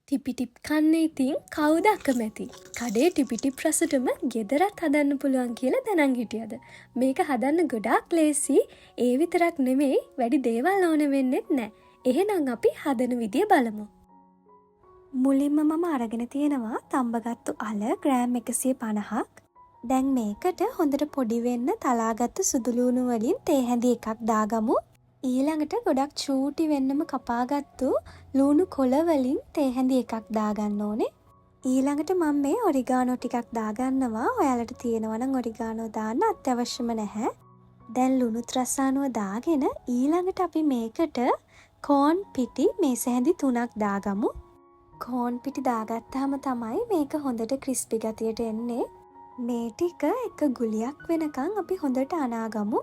ටිපි tip කන්න ඉතින් කවුද අකමැති? කඩේ ටිපි ටිප් රසටම ගෙදරත් හදන්න පුළුවන් කියලා දැනන් හිටියද? මේක හදන්න ගොඩාක් ලේසි. ඒ විතරක් නෙමෙයි වැඩි දේවල් ඕන වෙන්නෙත් නෑ. එහෙනම් අපි හදන විදිය බලමු. මුලින්ම මම අරගෙන තියෙනවා තඹගත්තු අල ග්‍රෑම් 150ක්. දැන් මේකට හොඳට පොඩි වෙන්න තලාගත්තු සුදු ලූණු වලින් තේ හැඳි එකක් දාගමු. ඊළඟට ගොඩක් චූටි වෙන්නම කපාගත්තු ලූණු කොළ වලින් තේ හැඳි එකක් දාගන්න ඕනේ. ඊළඟට මම මේ ඔරිගානෝ ටිකක් දාගන්නවා. ඔයාලට තියෙනවා නම් ඔරිගානෝ දාන්න අත්‍යවශ්‍යම නැහැ. දැන් ලුණුත් රසානුව දාගෙන ඊළඟට අපි මේකට කෝන් පිටි මේස හැඳි 3ක් දාගමු. කෝන් පිටි දාගත්තාම තමයි මේක හොඳට ක්‍රිස්පි ගතියට එන්නේ. මේ ටික එක ගුලියක් වෙනකන් අපි හොඳට අනාගමු.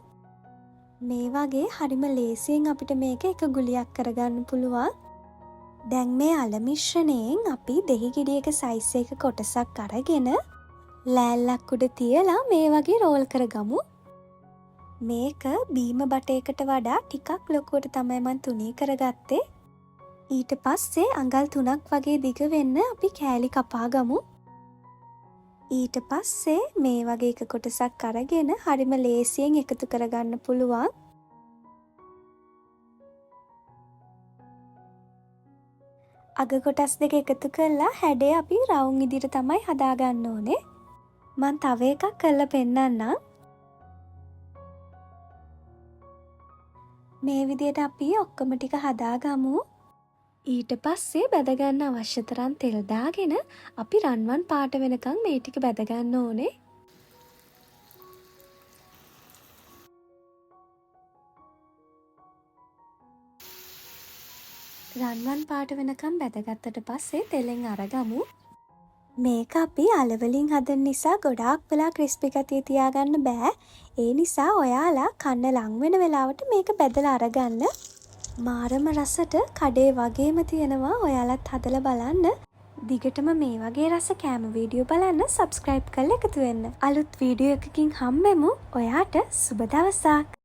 මේ වගේ හරිම ලේසියෙන් අපිට මේක එක ගුලියක් කරගන්න පුළුවන්. දැන් මේ අල මිශ්‍රණයෙන් අපි දෙහි ගෙඩියක සයිස් එක කොටසක් අරගෙන ලෑල්ලක් උඩ තියලා මේ වගේ රෝල් කරගමු. මේක බීම බටයකට වඩා ටිකක් ලොකුවට තමයි මම තුනී කරගත්තේ. ඊට පස්සේ අඟල් 3ක් වගේ දිග වෙන්න අපි කෑලි කපාගමු. ඊට පස්සේ මේ වගේ එක කොටසක් අරගෙන හරිම ලේසියෙන් එකතු කරගන්න පුළුවන්. අග කොටස් දෙක එකතු කරලා හැඩය අපි රවුම් විදිහට තමයි හදාගන්න ඕනේ. මම තව එකක් කරලා පෙන්නන්නම්. මේ විදිහට අපි ඔක්කොම ටික හදාගමු. ඊට පස්සේ බැදගන්න අවශ්‍ය තරම් තෙල් දාගෙන අපි රන්වන් පාට වෙනකන් මේ ටික බැදගන්න ඕනේ. රන්වන් පාට වෙනකන් බැදගත්තට පස්සේ තෙලෙන් අරගමු. මේක අපි අලවලින් හදන නිසා ගොඩාක් වෙලා ක්‍රිස්පි ගතිය තියාගන්න බෑ. ඒ නිසා ඔයාලා කන්න ලං වෙන වෙලාවට මේක බැදලා අරගන්න. මාරම රසට කඩේ වගේම තියෙනවා. ඔයාලත් හදලා බලන්න. දිගටම මේ වගේ රස කෑම වීඩියෝ බලන්න සබ්ස්ක්‍රයිබ් කරලා එකතු වෙන්න. අලුත් වීඩියෝ එකකින් හම්බෙමු. ඔයාට සුබ දවසක්.